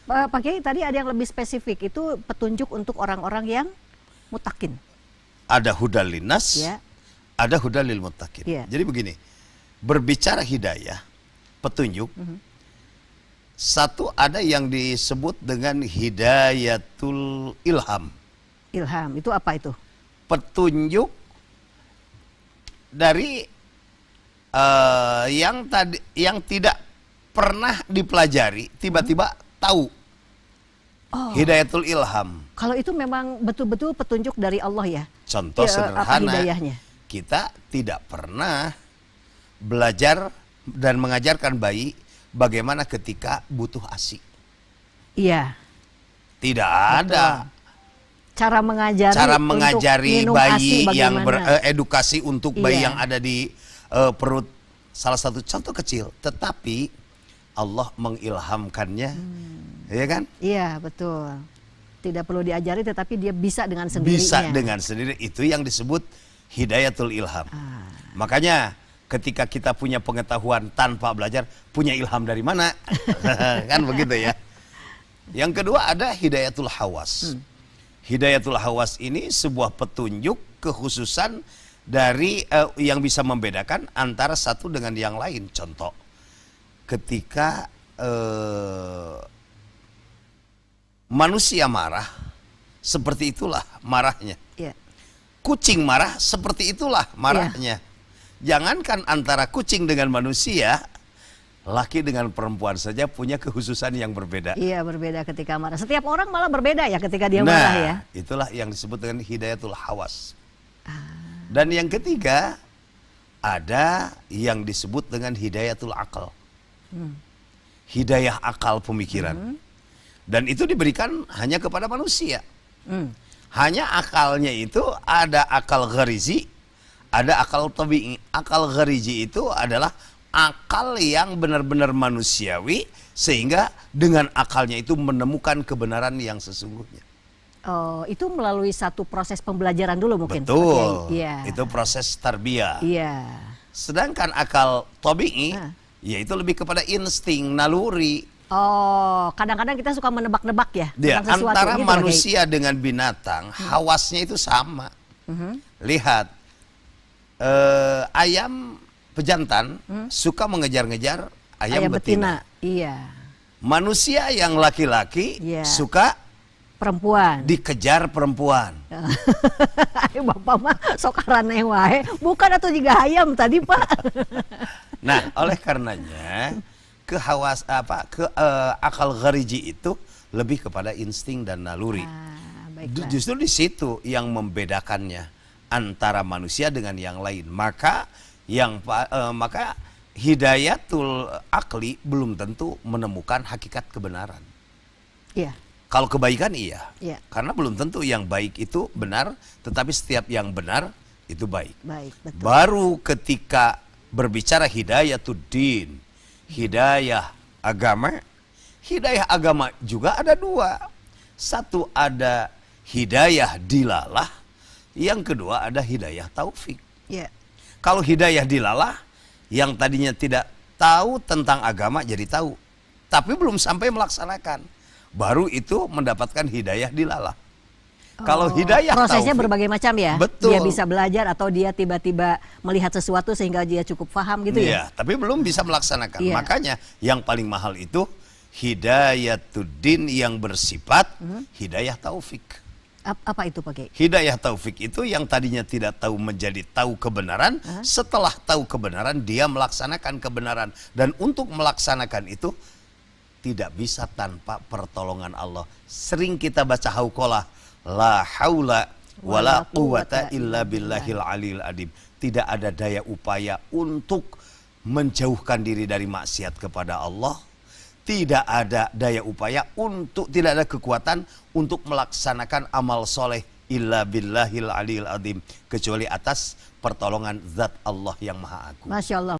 Pak Kiai tadi ada yang lebih spesifik, itu petunjuk untuk orang-orang yang mutakin. Ada hudal linnas, Ya. ada hudal lil muttaqin. Ya. Jadi begini, berbicara hidayah, petunjuk, satu ada yang disebut dengan hidayatul ilham. Ilham, itu apa itu? Petunjuk dari yang tidak pernah dipelajari, tiba-tiba tahu. Hidayatul ilham. Kalau itu memang betul-betul petunjuk dari Allah ya? Contoh Ya, apa sederhana, hidayahnya? kita tidak pernah belajar dan mengajarkan bayi bagaimana ketika butuh ASI. Iya. Tidak ada. Cara Mengajari minum bayi ASI yang bagaimana? beredukasi untuk bayi Iya. yang ada di perut, salah satu contoh kecil. Tetapi Allah mengilhamkannya, ya kan? Iya, betul. Tidak perlu diajari tetapi dia bisa dengan sendirinya. Bisa dengan sendiri, itu yang disebut hidayatul ilham. Makanya ketika kita punya pengetahuan tanpa belajar, punya ilham dari mana? Kan begitu ya. Yang kedua ada hidayatul hawas. Hidayatul hawas ini sebuah petunjuk kekhususan dari yang bisa membedakan antara satu dengan yang lain. Contoh, ketika manusia marah, seperti itulah marahnya. Iya. Kucing marah, seperti itulah marahnya. Jangankan antara kucing dengan manusia, laki dengan perempuan saja punya kekhususan yang berbeda. Iya, berbeda ketika marah. Setiap orang malah berbeda ya ketika dia marah ya. Itulah yang disebut dengan hidayatul hawas. Dan yang ketiga, ada yang disebut dengan hidayatul akal. Hidayah akal pemikiran. Dan itu diberikan hanya kepada manusia. Hanya akalnya itu ada akal gharizi, ada akal tabi'i. Akal gharizi itu adalah akal yang benar-benar manusiawi, sehingga dengan akalnya itu menemukan kebenaran yang sesungguhnya. Oh, itu melalui satu proses pembelajaran dulu mungkin. Betul. Iya. Itu proses tarbiyah. Iya. Sedangkan akal tabi'i, yaitu lebih kepada insting, naluri. Oh, kadang-kadang kita suka menebak-nebak ya tentang sesuatu Antara gitu, manusia dengan binatang, hawasnya itu sama. Lihat, ayam pejantan suka mengejar-ngejar ayam betina. Iya. Manusia yang laki-laki suka Perempuan. dikejar perempuan. Bapak mah sok karaneh wae. Bukan atau juga ayam tadi, Pak. Nah, oleh karenanya akal ghariji itu lebih kepada insting dan naluri. Justru di situ yang membedakannya antara manusia dengan yang lain. Maka hidayatul akli belum tentu menemukan hakikat kebenaran. Iya. Kalau kebaikan iya. Iya. Karena belum tentu yang baik itu benar, tetapi setiap yang benar itu baik. Baik, betul. Baru ketika berbicara hidayatul din, hidayah agama juga ada dua. Satu ada hidayah dilalah, yang kedua ada hidayah taufik. Iya. Kalau hidayah dilalah, yang tadinya tidak tahu tentang agama jadi tahu, tapi belum sampai melaksanakan, baru itu mendapatkan hidayah dilalah. Kalau hidayah prosesnya taufik, berbagai macam ya. betul. Dia bisa belajar atau dia tiba-tiba melihat sesuatu sehingga dia cukup paham gitu ya. Iya, tapi belum bisa melaksanakan. Iya. Makanya yang paling mahal itu hidayatuddin yang bersifat hidayah taufik. Apa itu Pak Kiai? Hidayah taufik itu yang tadinya tidak tahu menjadi tahu kebenaran, setelah tahu kebenaran dia melaksanakan kebenaran, dan untuk melaksanakan itu tidak bisa tanpa pertolongan Allah. Sering kita baca hauqalah, la haula wala quwata illa billahil aliyil adim. Tidak ada daya upaya untuk menjauhkan diri dari maksiat kepada Allah. Tidak ada daya upaya tidak ada kekuatan untuk melaksanakan amal soleh illa billahil aliyil adim, kecuali atas pertolongan zat Allah yang maha agung. Masya Allah.